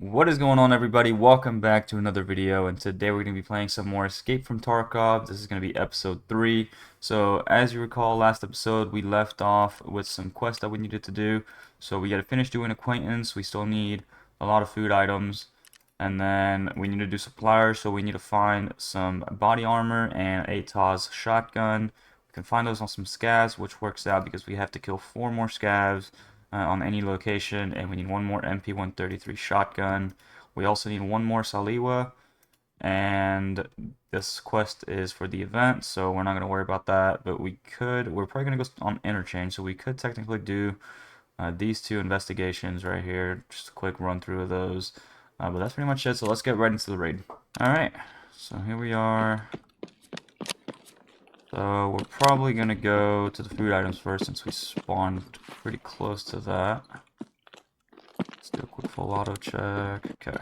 What is going on, everybody? Welcome back to another video, and today we're going to be playing some more Escape from Tarkov. This is going to be episode 3. So as you recall, last episode we left off with some quests that we needed to do. So we got to finish doing acquaintance. We still need a lot of food items, and then we need to do suppliers. So we need to find some body armor and a TOS shotgun. We can find those on some scavs, which works out because we have to kill 4 more scavs on any location, and we need one more MP133 shotgun. We also need one more Saliwa, and this quest is for the event, so we're not going to worry about that, but we're probably going to go on interchange, so we could technically do these 2 investigations right here. Just a quick run through of those, but that's pretty much it, so let's get right into the raid. Alright, so here we are. So we're probably going to go to the food items first since we spawned pretty close to that. Let's do a quick full auto check. Okay.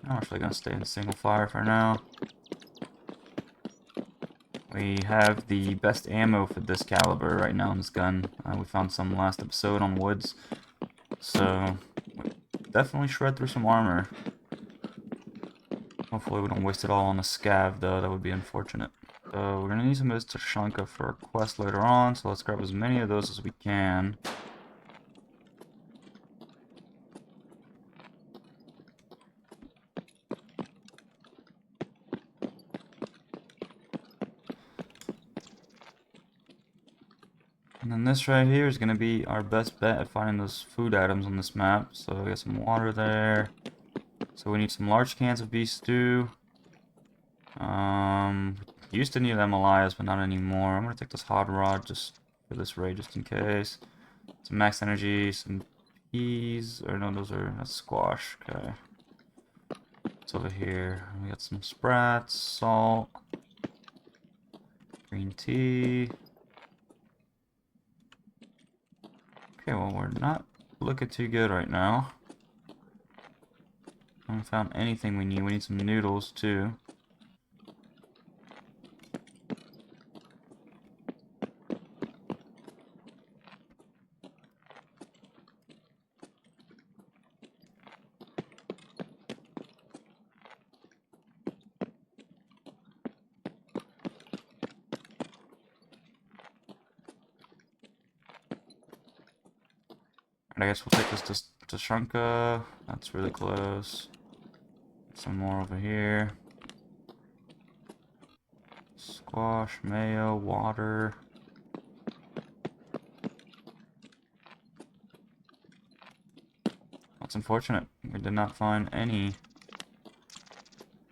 I'm actually going to stay in single fire for now. We have the best ammo for this caliber right now in this gun. We found some last episode on woods. So definitely shred through some armor. Hopefully we don't waste it all on a scav though, that would be unfortunate. So we're going to need some of this Tashanka for a quest later on, so let's grab as many of those as we can. And then this right here is going to be our best bet at finding those food items on this map. So we got some water there. So we need some large cans of beef stew. Used to need MLIs, but not anymore. I'm going to take this hot rod just for this raid, just in case. Some max energy, some peas. Or no, that's squash. Okay. It's over here. We got some sprats, salt, green tea. Okay, well, we're not looking too good right now. I haven't found anything we need. We need some noodles, too. I guess we'll take this to Shrunka. That's really close. Some more over here. Squash, mayo, water. That's unfortunate. We did not find any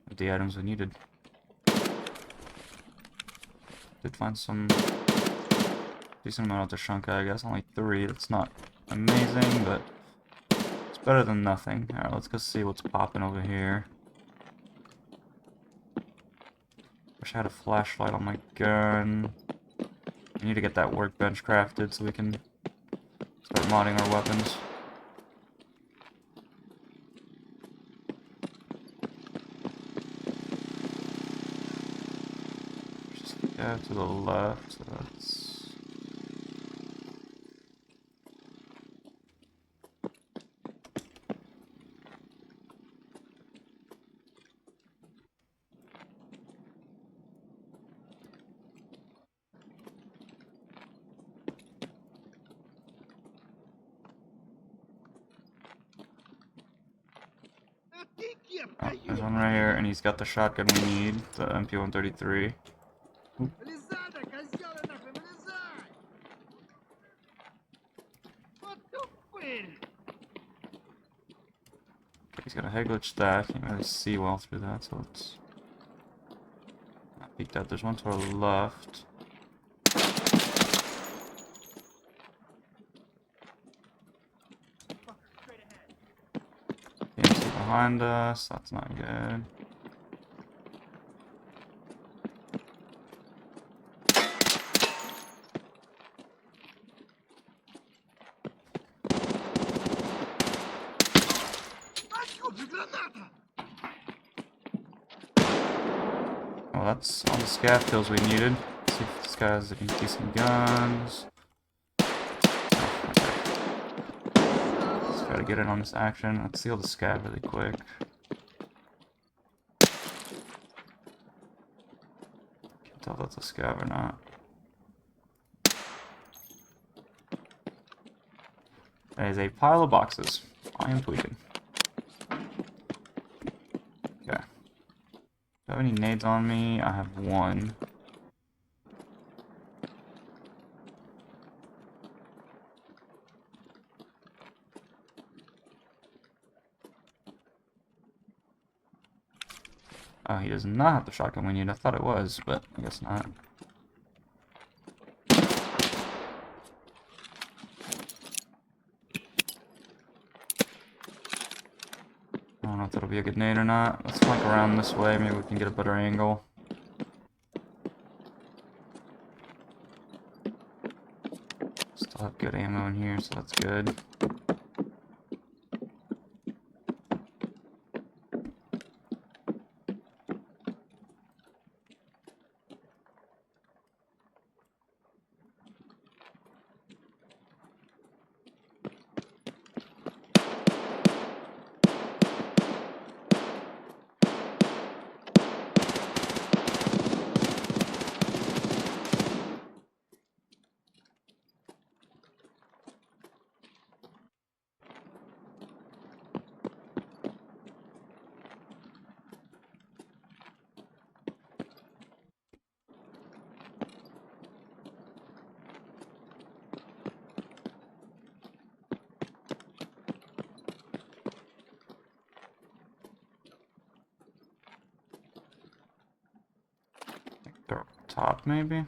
of the items we needed. Did find some decent amount of Tashanka, I guess. Only 3. That's not amazing, but it's better than nothing. Alright, let's go see what's popping over here. Wish I had a flashlight on my gun. I need to get that workbench crafted so we can start modding our weapons. Just go to the left, so that's... Oh, there's one right here, and he's got the shotgun we need, the MP133. He's got a head glitch stack, can't really see well through that, so let's not peek that. There's one to our left. Can't see behind us, that's not good. Well, that's all the scav kills we needed. Let's see if this guy has any decent guns. try to get in on this action. Let's seal the scav really quick. Can't tell if that's a scav or not. That is a pile of boxes. I am tweaking. Okay. Do I have any nades on me? I have one. Oh, he does not have the shotgun we need. I thought it was, but I guess not. I don't know if that'll be a good nade or not. Let's flank around this way. Maybe we can get a better angle. Still have good ammo in here, so that's good. They're up top, maybe?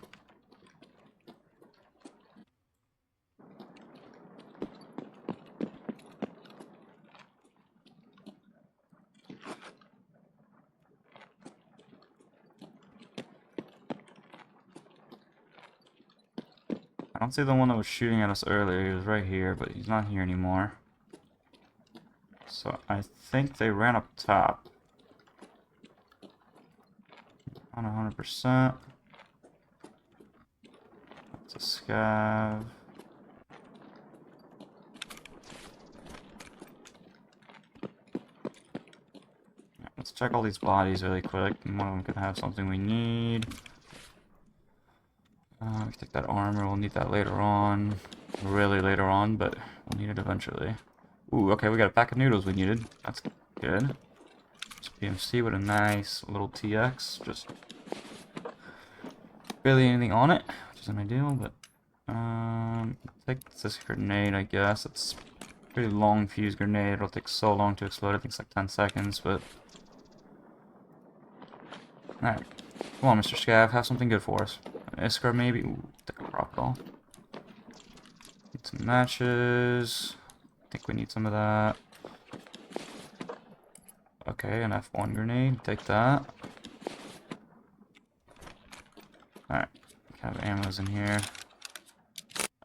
I don't see the one that was shooting at us earlier. He was right here, but he's not here anymore. So I think they ran up top. Not 100%. That's a scav. Let's check all these bodies really quick. One of them could have something we need. We take that armor. We'll need that later on. Really later on, but we'll need it eventually. Ooh, okay, we got a pack of noodles we needed. That's good. Just PMC with a nice little TX. Just barely anything on it, which isn't ideal, but take this grenade, I guess. It's a pretty long fuse grenade. It'll take so long to explode. I think it's like 10 seconds, but alright. Come on, Mr. Scav, have something good for us. An Iskar, maybe? Ooh, take a rock ball. Need some matches. I think we need some of that. Okay, an F1 grenade. Take that. Alright. Have ammos in here.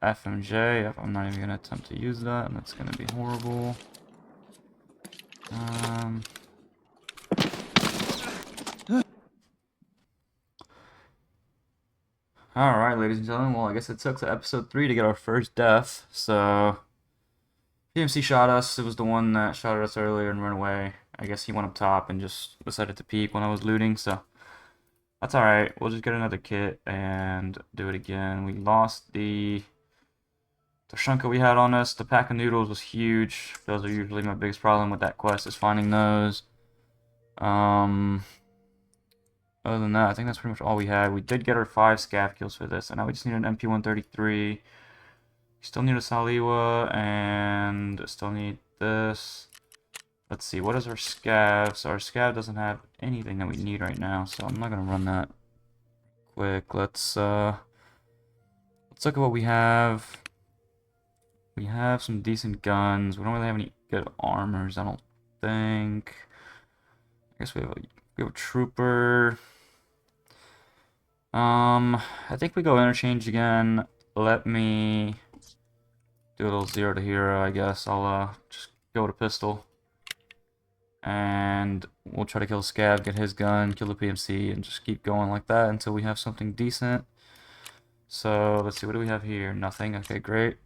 FMJ. I'm not even going to attempt to use that, and that's going to be horrible. Alright, ladies and gentlemen, well, I guess it took to episode 3 to get our first death, so PMC shot us. It was the one that shot at us earlier and ran away. I guess he went up top and just decided to peek when I was looting, so that's alright. We'll just get another kit and do it again. We lost the shunka we had on us. The pack of noodles was huge. Those are usually my biggest problem with that quest, is finding those. Other than that, I think that's pretty much all we had. We did get our 5 scav kills for this, and now we just need an MP133. We still need a Saliwa, and still need this. Let's see, what is our scav? So our scav doesn't have anything that we need right now, so I'm not gonna run that quick. Let's look at what we have. We have some decent guns. We don't really have any good armors, I don't think. I guess we have a trooper. I think we go interchange again. Let me do a little 0 to hero, I guess. I'll just go to pistol. And we'll try to kill Scav, get his gun, kill the PMC, and just keep going like that until we have something decent. So, let's see, what do we have here? Nothing. Okay, great.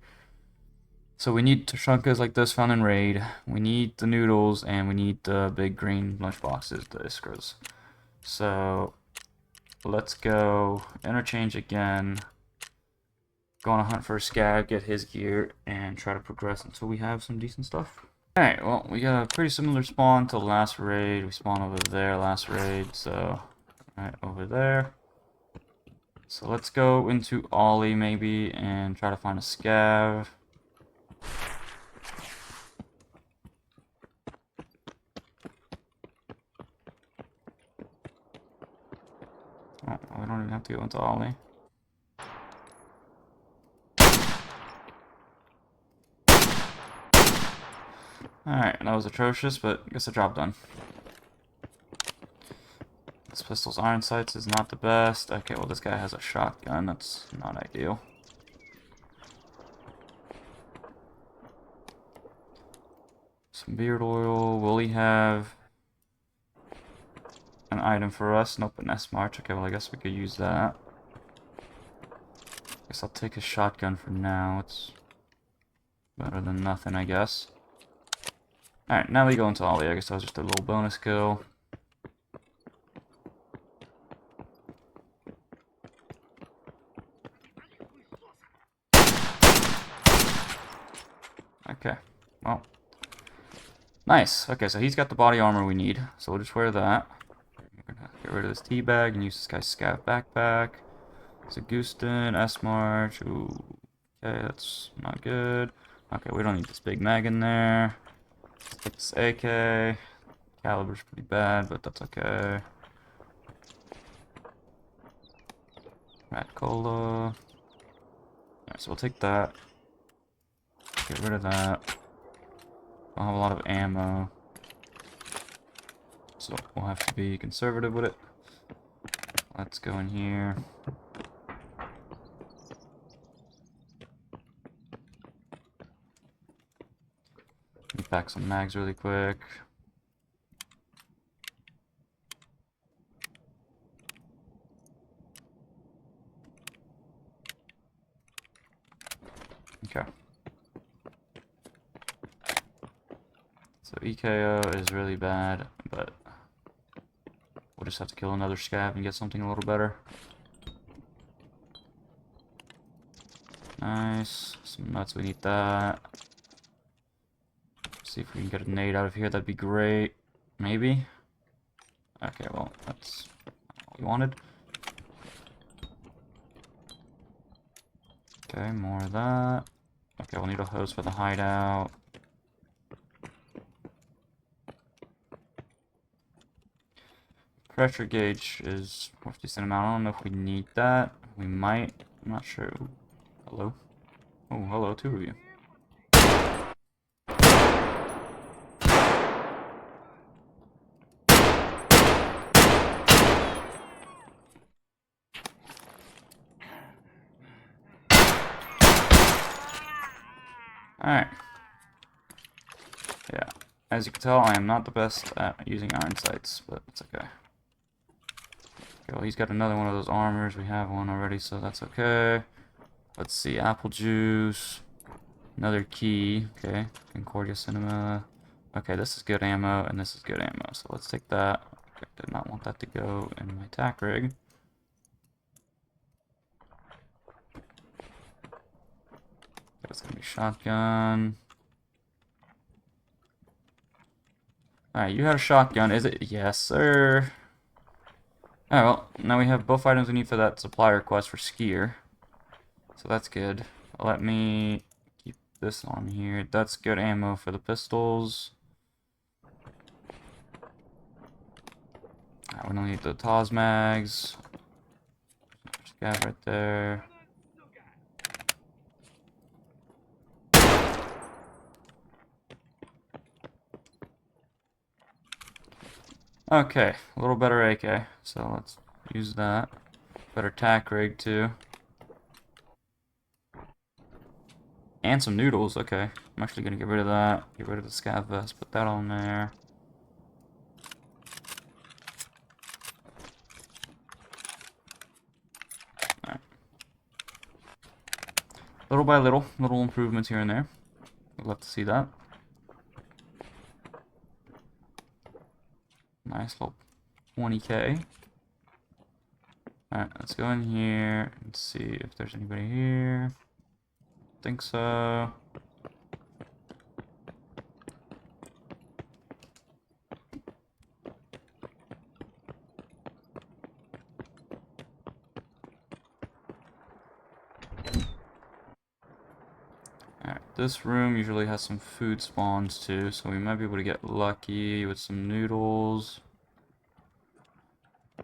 So we need Tushunkas like this found in Raid. We need the noodles, and we need the big green lunch boxes, the Iskras. So let's go interchange again. Go on a hunt for a scab, get his gear, and try to progress until we have some decent stuff. Alright, well, we got a pretty similar spawn to last raid. We spawned over there last raid, so right over there. So let's go into Ollie maybe and try to find a scav. Oh, we don't even have to go into Ollie. Alright, that was atrocious, but I guess the job done. This pistol's iron sights is not the best. Okay, well this guy has a shotgun, that's not ideal. Some beard oil. Will he have an item for us? Nope, an S-March. Okay, well I guess we could use that. Guess I'll take his shotgun for now. It's better than nothing, I guess. Alright, now we go into Ollie. I guess that was just a little bonus kill. Okay, well. Nice. Okay, so he's got the body armor we need. So we'll just wear that. We're gonna get rid of this tea bag and use this guy's scav backpack. Zagustin, S-March. Ooh. Okay, that's not good. Okay, we don't need this big mag in there. Let's take this AK. Caliber's pretty bad, but that's okay. Rat Cola. Alright, so we'll take that. Get rid of that. Don't have a lot of ammo. So we'll have to be conservative with it. Let's go in here. Let me pack some mags really quick. Okay. So EKO is really bad, but we'll just have to kill another scav and get something a little better. Nice. Some nuts, we need that. See if we can get a nade out of here, that'd be great. Maybe? Okay, well, that's what we wanted. Okay, more of that. Okay, we'll need a hose for the hideout. Pressure gauge is worth a decent amount. I don't know if we need that. We might. I'm not sure. Ooh, hello. Oh, hello, two of you. Alright. Yeah. As you can tell, I am not the best at using iron sights, but it's okay. Okay, well, he's got another one of those armors. We have one already, so that's okay. Let's see. Apple juice. Another key. Okay. Concordia Cinema. Okay, this is good ammo, and this is good ammo. So let's take that. Okay, did not want that to go in my tack rig. That's gonna be shotgun. Alright, you had a shotgun, is it? Yes, sir. Alright, well, now we have both items we need for that supply request for Skier. So that's good. Let me keep this on here. That's good ammo for the pistols. Alright, we don't need the Taz mags. Scav right there. Okay, a little better AK, so let's use that. Better tack rig too. And some noodles, okay. I'm actually gonna get rid of that. Get rid of the scav vest, put that on there. Alright. Little by little improvements here and there. I'd love to see that. Nice little 20k. Alright, let's go in here and see if there's anybody here. Think so. Alright, this room usually has some food spawns too, so we might be able to get lucky with some noodles.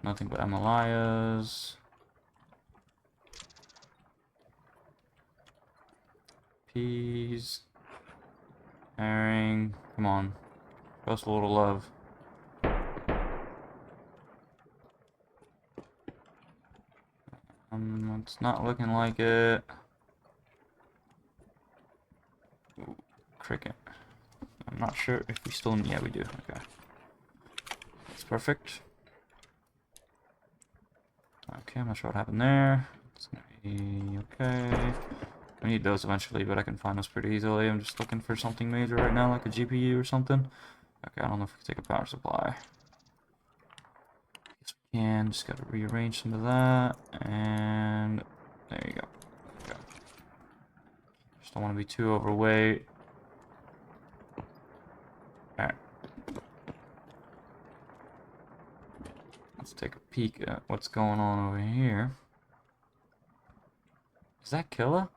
Nothing but Amalayas. Peas. Herring. Come on. Show us a little love. It's not looking like it. Ooh, cricket. I'm not sure if we still... Yeah, we do. Okay. That's perfect. Okay, I'm not sure what happened there. It's gonna be okay. We need those eventually, but I can find those pretty easily. I'm just looking for something major right now, like a GPU or something. Okay, I don't know if we can take a power supply. Yes, we can. Just gotta rearrange some of that, and there you go. Okay. Just don't want to be too overweight. Alright. Let's take a peek at what's going on over here. Is that killer?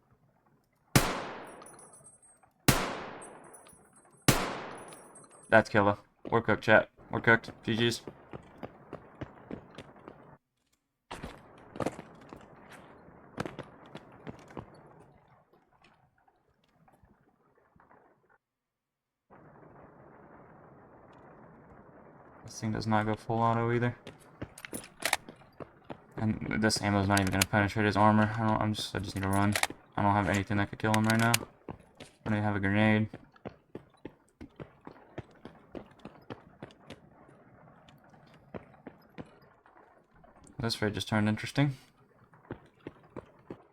That's killer. We're cooked, chat. We're cooked. GG's. This thing does not go full auto either. And this ammo's not even gonna penetrate his armor. I just need to run. I don't have anything that could kill him right now. I don't even have a grenade. This raid just turned interesting.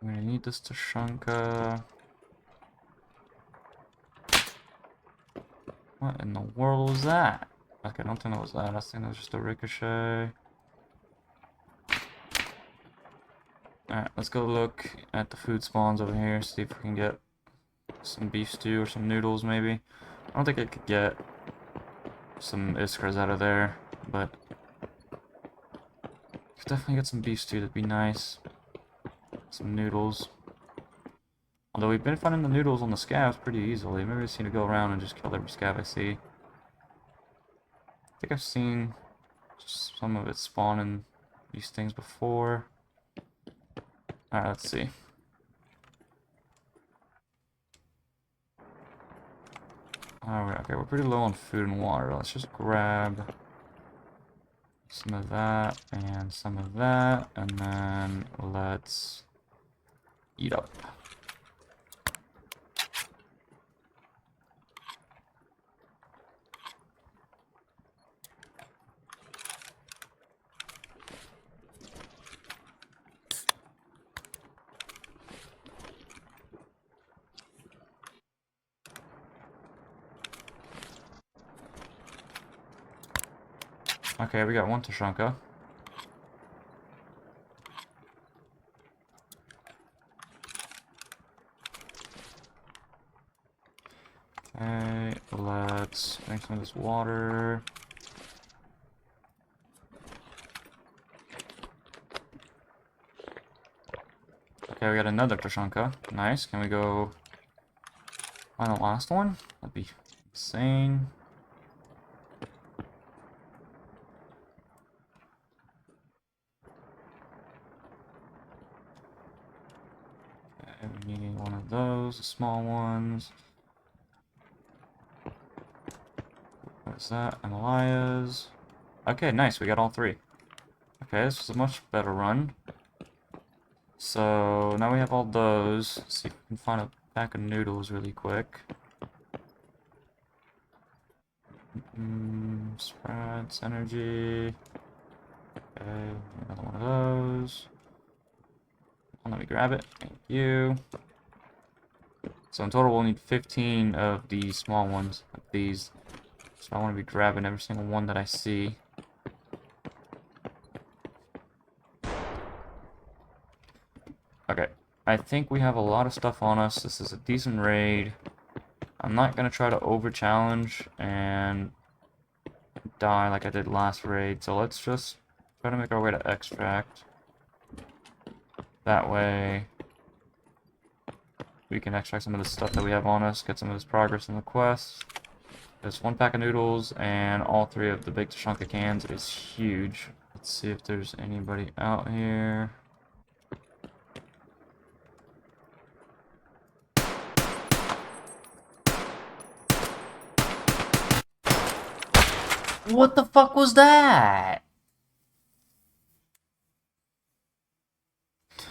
I'm gonna need this Tashanka. What in the world was that? Okay, I don't think that was that. I think that was just a ricochet. Alright, let's go look at the food spawns over here, see if we can get some beef stew or some noodles maybe. I don't think I could get some iskras out of there, but could definitely get some beef stew, that'd be nice. Some noodles. Although we've been finding the noodles on the scavs pretty easily. Maybe we just need to go around and just kill every scav I see. I think I've seen some of it spawn in these things before. Alright, let's see. Alright, okay, we're pretty low on food and water. Let's just grab some of that and some of that, and then let's eat up. Okay, we got one Tashanka. Okay, let's drink some of this water. Okay, we got another Tashanka. Nice. Can we go find the last one? That'd be insane. Okay, we need one of those, the small ones. What is that? Amalayas. Okay, nice. We got all three. Okay, this was a much better run. So now we have all those. Let's see if we can find a pack of noodles really quick. Spreads, energy. Okay, another one of those. Let me grab it. Thank you. So in total we'll need 15 of these small ones, like these. So I want to be grabbing every single one that I see. Okay, I think we have a lot of stuff on us. This is a decent raid. I'm not going to try to over-challenge and die like I did last raid, so let's just try to make our way to extract. That way we can extract some of the stuff that we have on us, get some of this progress in the quest. There's 1 pack of noodles, and all 3 of the big Tashanka cans is huge. Let's see if there's anybody out here. What the fuck was that?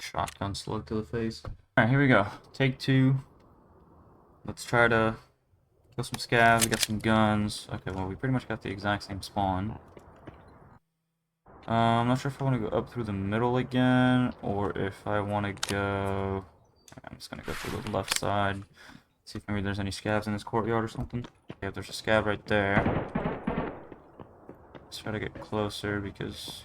Shotgun slug to the face. Alright, here we go. Take 2. Let's try to kill some scavs, we got some guns. Okay, well, we pretty much got the exact same spawn. I'm not sure if I want to go up through the middle again, or if I want to go... I'm just going to go through the left side. See if maybe there's any scavs in this courtyard or something. Okay, there's a scav right there. Let's try to get closer because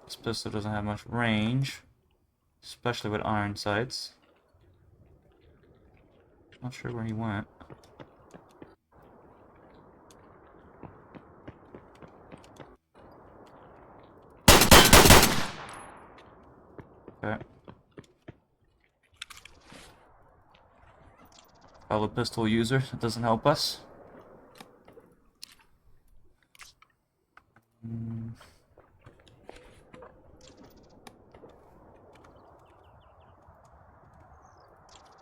this pistol doesn't have much range, especially with iron sights. Not sure where he went. Okay. Fellow pistol user, that doesn't help us.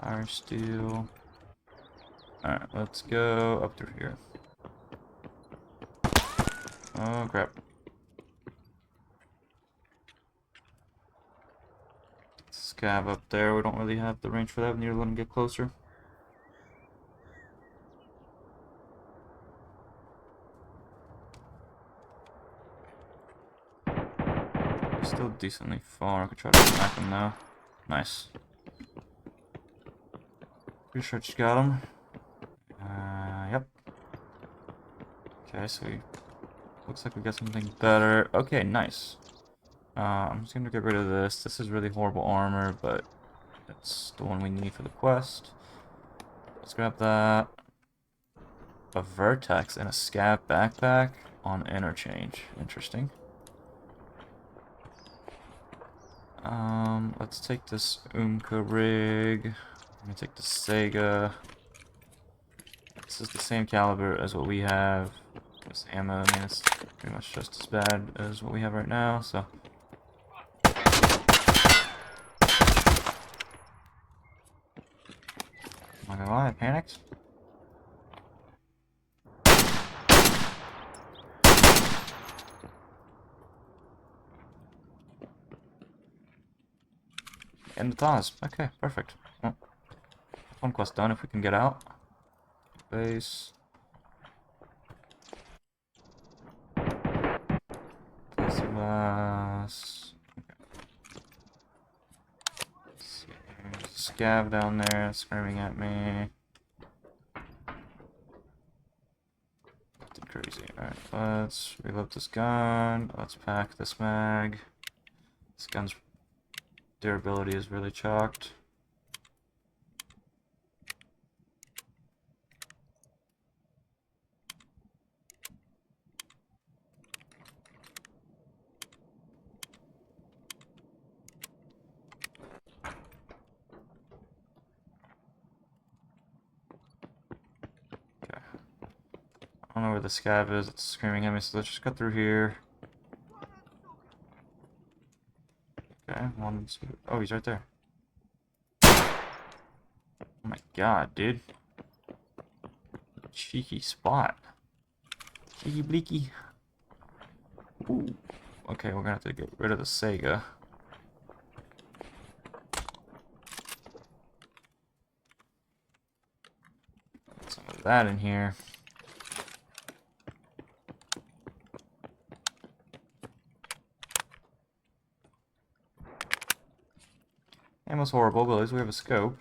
Iron steel. Alright, let's go up through here. Oh crap. Scav up there, we don't really have the range for that, we need to let him get closer. He's still decently far, I could try to smack him now. Nice. Pretty sure I just got him. Yep. Okay, so looks like we got something better. Okay, nice. I'm just gonna get rid of this. This is really horrible armor, but it's the one we need for the quest. Let's grab that. A vertex and a scav backpack on interchange. Interesting. Let's take this Umka rig. I'm gonna take the Sega. This is the same caliber as what we have. This ammo, I mean, it's pretty much just as bad as what we have right now, so. I'm not gonna lie, I panicked. End the pause. Okay, perfect. Well, one quest done if we can get out. Base. Plexiglass. Okay. Scav down there screaming at me. Acting crazy. Alright, let's reload this gun. Let's pack this mag. This gun's durability is really chalked. I don't know where the scav is, it's screaming at me, so let's just cut through here. Okay, 1, 2. Oh, he's right there. Oh my god, dude. Cheeky spot. Cheeky bleaky. Ooh. Okay, we're gonna have to get rid of the Sega. Put some of that in here. Ammo's horrible, but at least we have a scope.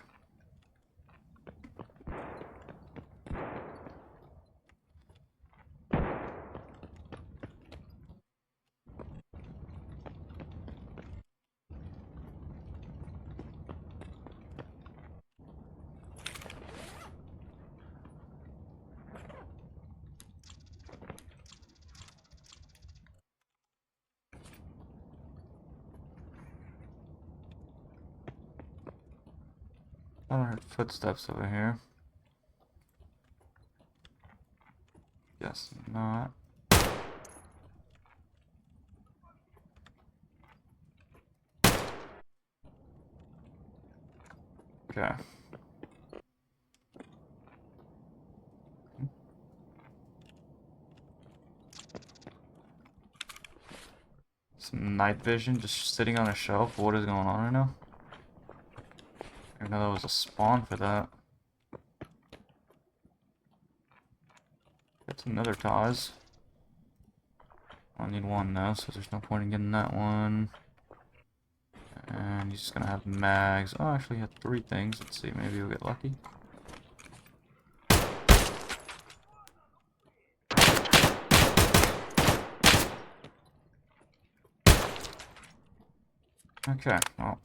I heard footsteps over here. Guess not. Okay. Some night vision just sitting on a shelf. What is going on right now? I didn't know there was a spawn for that. That's another Taz. I need one now, so there's no point in getting that one. And he's just gonna have mags. Oh, actually, he had 3 things. Let's see, maybe we'll get lucky. Okay, well.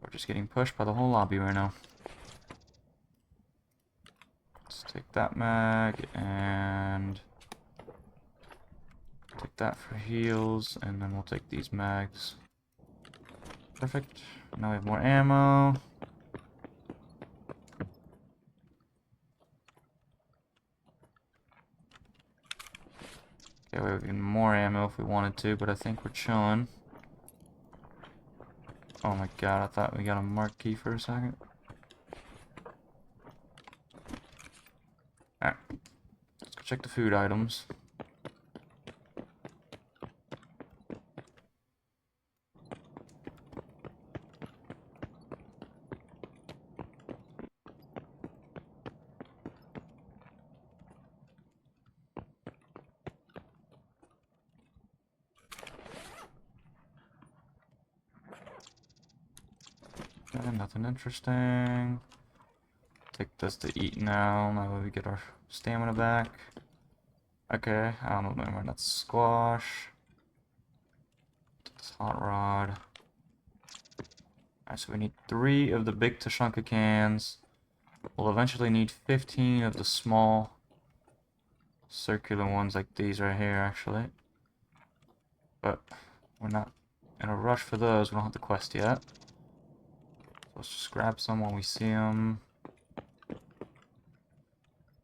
We're just getting pushed by the whole lobby right now. Let's take that mag and take that for heals, and then we'll take these mags. Perfect. Now we have more ammo. Okay, we have even more ammo if we wanted to, but I think we're chilling. Oh my god, I thought we got a mark key for a second. Alright. Let's go check the food items. Okay, nothing interesting. Take this to eat now that we get our stamina back. Okay, I don't know, never mind, that's squash. Take this hot rod. Alright, so we need 3 of the big Tashanka cans. We'll eventually need 15 of the small circular ones like these right here, actually. But we're not in a rush for those, we don't have the quest yet. So let's just grab some when we see them. Let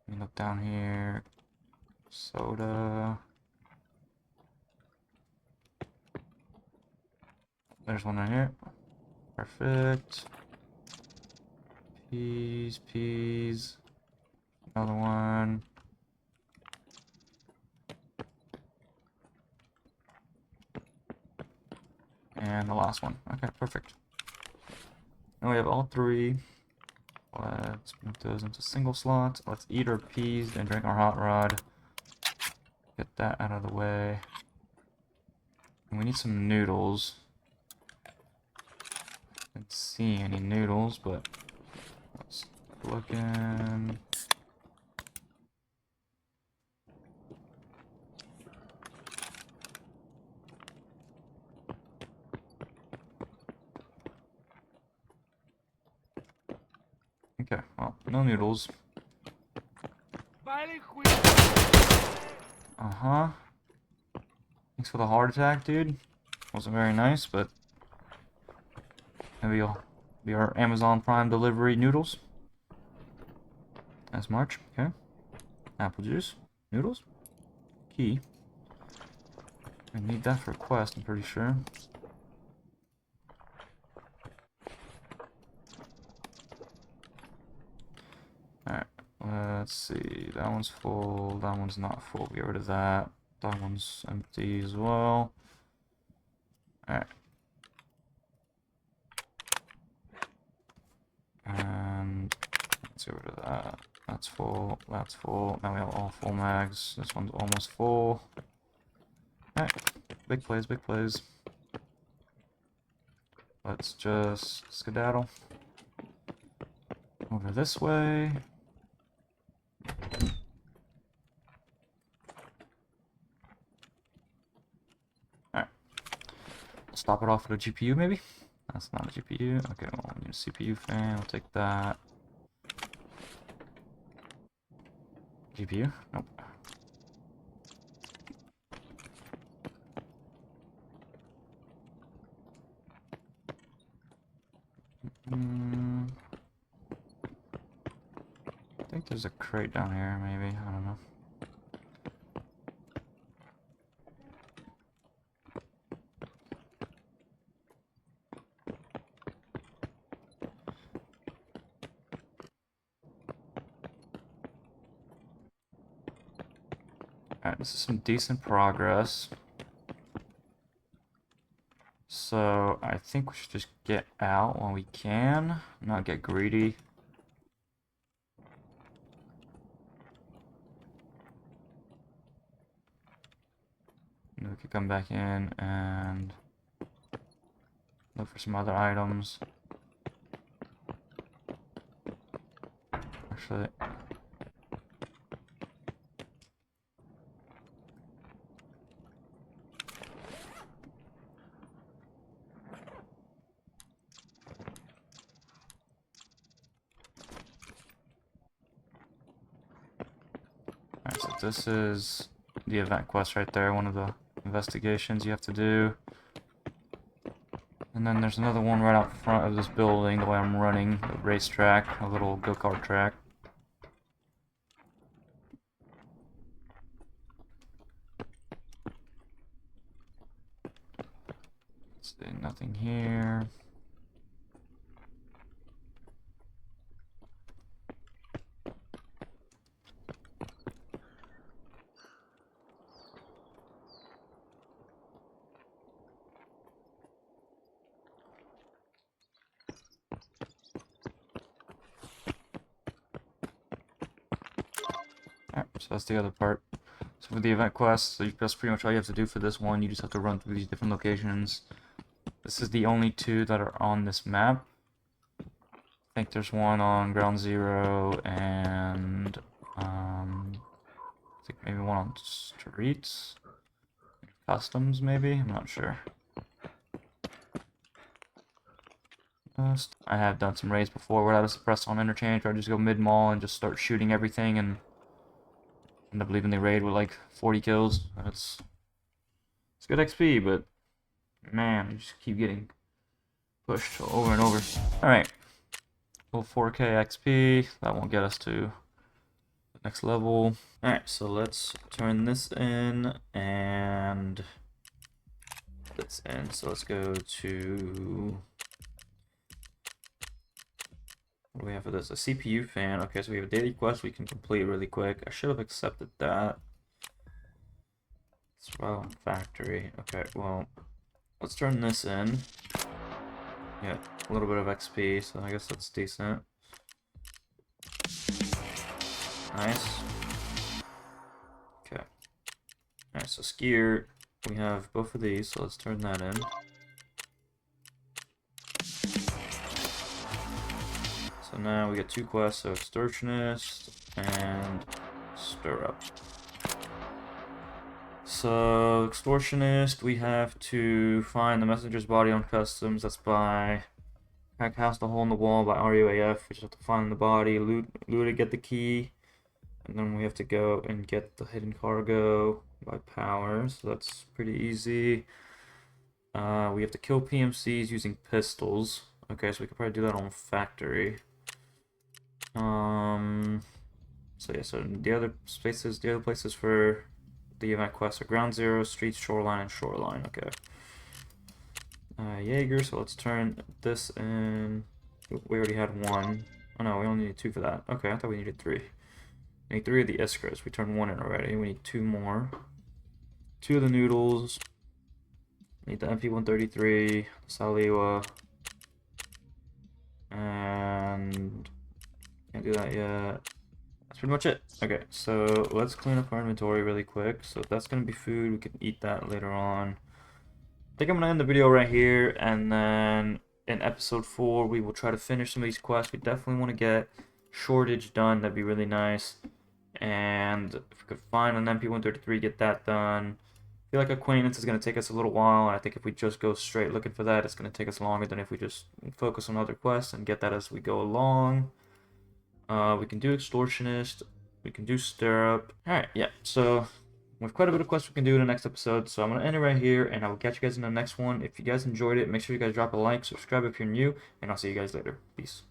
me look down here. Soda. There's one right here. Perfect. Peas. Another one. And the last one. Okay, perfect. Now we have all 3. Let's move those into single slots. Let's eat our peas and drink our hot rod. Get that out of the way. And we need some noodles. Didn't see any noodles, but let's look in. Okay, well, no noodles. Uh-huh. Thanks for the heart attack, dude. Wasn't very nice, but maybe it'll be our Amazon Prime delivery noodles. That's March, okay. Apple juice, noodles, key. I need that for a quest, I'm pretty sure. Alright, let's see. That one's full, that one's not full. Get rid of that. That one's empty as well. Alright. And let's get rid of that. That's full, that's full. Now we have all full mags. This one's almost full. Alright, big plays, big plays. Let's just skedaddle over this way. Alright. Let's top it off with a GPU, maybe? That's not a GPU. Okay, well, we need a CPU fan. We'll take that. GPU? Nope. think there's a crate down here, maybe. I don't know. Alright, this is some decent progress. So, I think we should just get out when we can, not get greedy. And we could come back in and look for some other items. Actually, alright, so this is the event quest right there, one of the investigations you have to do. And then there's another one right out front of this building, the way I'm running, the racetrack, a little go-kart track. Let's see, nothing here. Alright, so that's the other part. So for the event quest, so that's pretty much all you have to do for this one. You just have to run through these different locations. This is the only two that are on this map. I think there's one on Ground Zero and I think maybe one on Streets. Customs, maybe? I'm not sure. I have done some raids before where I was pressed on interchange, where I just go mid-mall and just start shooting everything and end up leaving the raid with like 40 kills. It's good XP, but man, you just keep getting pushed over and over. Alright. Full 4K XP. That won't get us to the next level. Alright, so let's turn this in and this in. So let's go to... what do we have for this? A CPU fan. Okay, so we have a daily quest we can complete really quick. I should have accepted that. Swell factory. Okay, well, let's turn this in. Yeah, a little bit of XP, so I guess that's decent. Nice. Okay. Alright, so skier, we have both of these, so let's turn that in. So now we get two quests, so extortionist and stir up. So extortionist, we have to find the messenger's body on customs. That's by hack house the hole in the wall by RUAF. We just have to find the body, loot it, get the key, and then we have to go and get the hidden cargo by power. So that's pretty easy. We have to kill PMCs using pistols. Okay, so we could probably do that on factory. So yeah, so the other places for the event quests are Ground Zero, Streets, Shoreline, and Shoreline. Okay. Jaeger, so let's turn this in. We already had one. Oh no, we only need two for that. Okay, I thought we needed three. We need three of the Iskras. We turned one in already. We need two more. Two of the noodles. We need the MP-133, Saliwa, and can't do that yet. That's pretty much it. Okay, so let's clean up our inventory really quick. So that's gonna be food. We can eat that later on. I think I'm gonna end the video right here, and then in episode 4 we will try to finish some of these quests. We definitely want to get shortage done. That'd be really nice. And if we could find an MP-133, get that done. I feel like acquaintance is gonna take us a little while. I think if we just go straight looking for that, it's gonna take us longer than if we just focus on other quests and get that as we go along. We can do extortionist. We can do stirrup. Alright, yeah. So we have quite a bit of quests we can do in the next episode. So I'm going to end it right here, and I will catch you guys in the next one. If you guys enjoyed it, make sure you guys drop a like, subscribe if you're new, and I'll see you guys later. Peace.